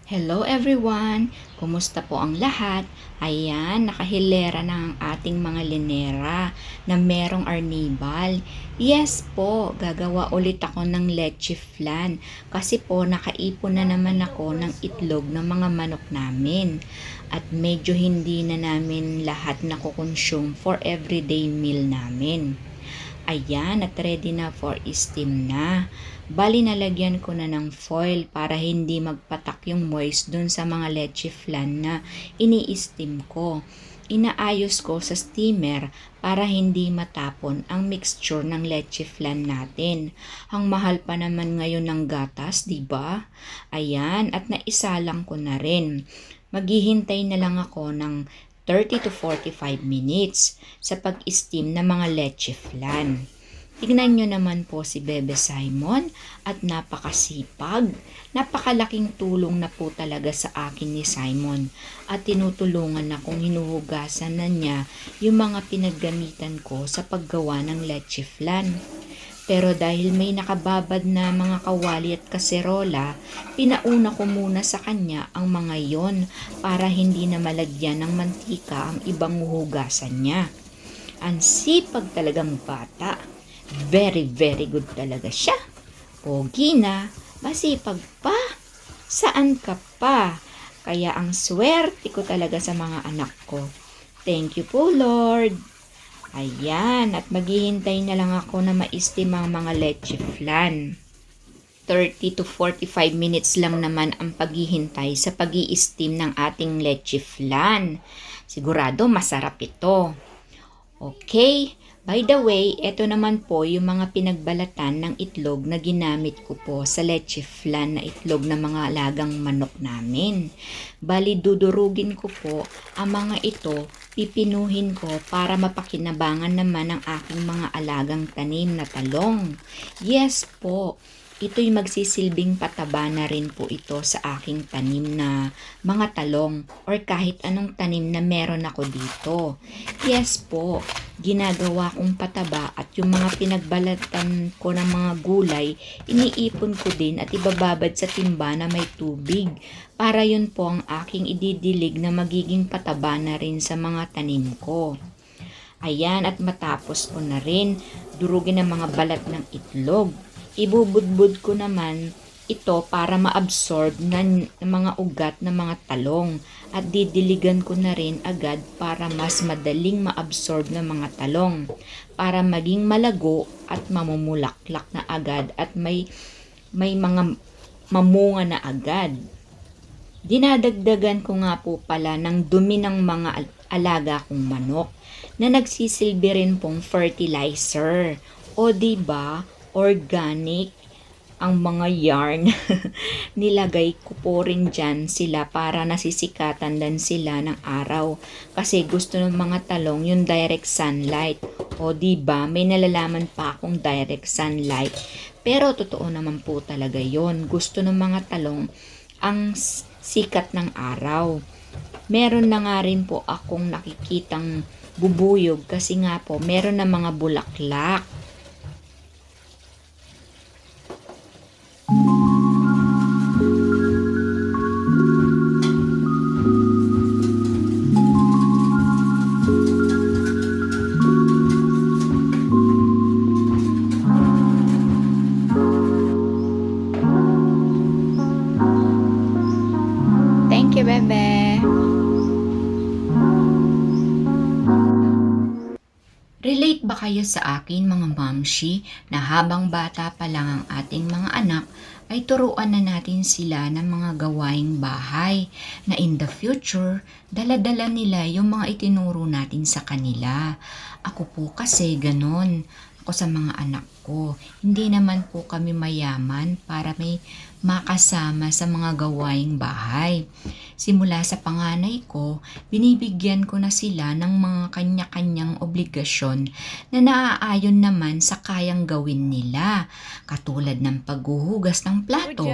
Hello everyone! Kumusta po ang lahat? Ayan, nakahilera na ang ating mga linera na merong arnibal. Yes po, gagawa ulit ako ng leche flan kasi po nakaipon na naman ako ng itlog ng mga manok namin. At medyo hindi na namin lahat nakukonsume for everyday meal namin. Ayan, at ready na for steam na. Bali, nalagyan ko na ng foil para hindi magpatak yung moist dun sa mga leche flan na ini-steam ko. Inaayos ko sa steamer para hindi matapon ang mixture ng leche flan natin. Ang mahal pa naman ngayon ng gatas, di ba? Ayan, at naisalang ko na rin. Maghihintay na lang ako ng 30 to 45 minutes sa pag-steam ng mga leche flan. Tignan nyo naman po si Bebe Simon at napakasipag. Napakalaking tulong na po talaga sa akin ni Simon at tinutulungan akong hinuhugasan na niya yung mga pinaggamitan ko sa paggawa ng leche flan. Pero dahil may nakababad na mga kawali at kaserola, pinauna ko muna sa kanya ang mga yon para hindi na malagyan ng mantika ang ibang hugasan niya. Ang sipag talagang bata. Very, very good talaga siya. Pogi na, masipag pa. Saan ka pa? Kaya ang swerte ko talaga sa mga anak ko. Thank you po, Lord. Ayan, at maghihintay na lang ako na ma-steam ang mga leche flan. 30 to 45 minutes lang naman ang paghihintay sa pag-i-steam ng ating leche flan. Sigurado masarap ito. Okay, by the way, ito naman po yung mga pinagbalatan ng itlog na ginamit ko po sa leche flan na itlog ng mga alagang manok namin. Bali, dudurugin ko po ang mga ito, pipinuhin ko para mapakinabangan naman ang aking mga alagang tanim na talong. Yes po. Ito'y magsisilbing pataba na rin po ito sa aking tanim na mga talong or kahit anong tanim na meron ako dito. Yes po, ginagawa kong pataba at yung mga pinagbalatan ko ng mga gulay, iniipon ko din at ibababad sa timba na may tubig. Para yun po ang aking ididilig na magiging pataba na rin sa mga tanim ko. Ayan, at matapos ko na rin durugin ang mga balat ng itlog. Ibubudbud ko naman ito para ma-absorb ng mga ugat ng mga talong at didiligan ko na rin agad para mas madaling ma-absorb ng mga talong para maging malago at mamumulaklak na agad at may mga mamunga na agad. Dinadagdagan ko nga po pala ng dumi ng mga alaga kong manok na nagsisilbi rin pong fertilizer. O diba, organic ang mga yarn. Nilagay ko po rin dyan sila para nasisikatan din sila ng araw. Kasi gusto ng mga talong yung direct sunlight. O diba, may nalalaman pa akong direct sunlight. Pero totoo naman po talaga yon. Gusto ng mga talong ang sikat ng araw. Meron na nga rin po akong nakikitang bubuyog kasi nga po meron na mga bulaklak. Thank you, Bebe. Relate ba kayo sa akin mga mamshi na habang bata pa lang ang ating mga anak ay turuan na natin sila ng mga gawaing bahay na in the future dala-dala nila yung mga itinuro natin sa kanila. Ako po kasi ganon. Ako sa mga anak ko. Hindi naman po kami mayaman para may makasama sa mga gawaing bahay. Simula sa panganay ko, binibigyan ko na sila ng mga kanya-kanyang obligasyon na naaayon naman sa kayang gawin nila. Katulad ng paghuhugas ng plato,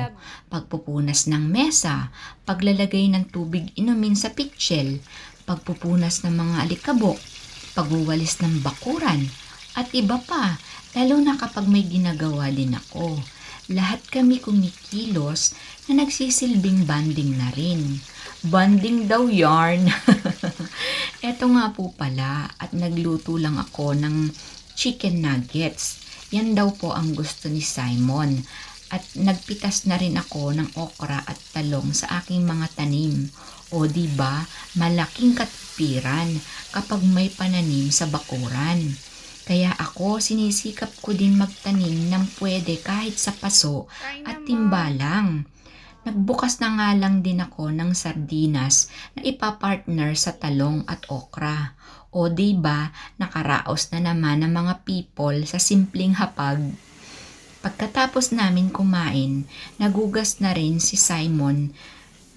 pagpupunas ng mesa, paglalagay ng tubig inumin sa pitchel, pagpupunas ng mga alikabok, pagwawalis ng bakuran, at iba pa, lalo na kapag may ginagawa din ako. lahat kami kumikilos na nagsisilbing banding na rin. Banding daw yarn. Eto nga po pala at nagluto lang ako ng chicken nuggets. Yan daw po ang gusto ni Simon. At nagpitas na rin ako ng okra at talong sa aking mga tanim. O di ba, malaking katipiran kapag may pananim sa bakuran. Kaya ako sinisikap ko din magtanim ng pwede kahit sa paso at timbalang. Nagbukas na nga lang din ako ng sardinas na ipapartner sa talong at okra. O di ba, nakaraos na naman ng mga people sa simpleng hapag. Pagkatapos namin kumain, nagugas na rin si Simon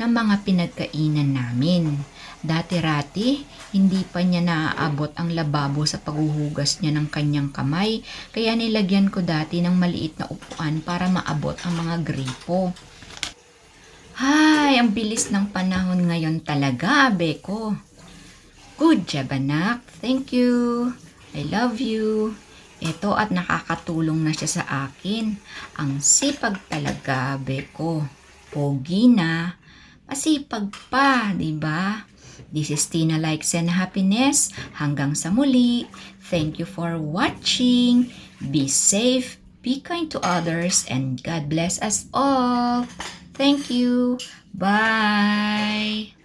ng mga pinagkainan namin. Dati-rati, hindi pa niya naaabot ang lababo sa paghuhugas niya ng kanyang kamay, kaya nilagyan ko dati ng maliit na upuan para maabot ang mga gripo. Hay, ang bilis ng panahon ngayon talaga, Beko. Good job, anak. Thank you. I love you. Ito at nakakatulong na siya sa akin. Ang sipag talaga, Beko. Pogi na. Masipag pa, di ba? This is Tina Likes and Happiness. Hanggang sa muli. Thank you for watching. Be safe, be kind to others, and God bless us all. Thank you. Bye.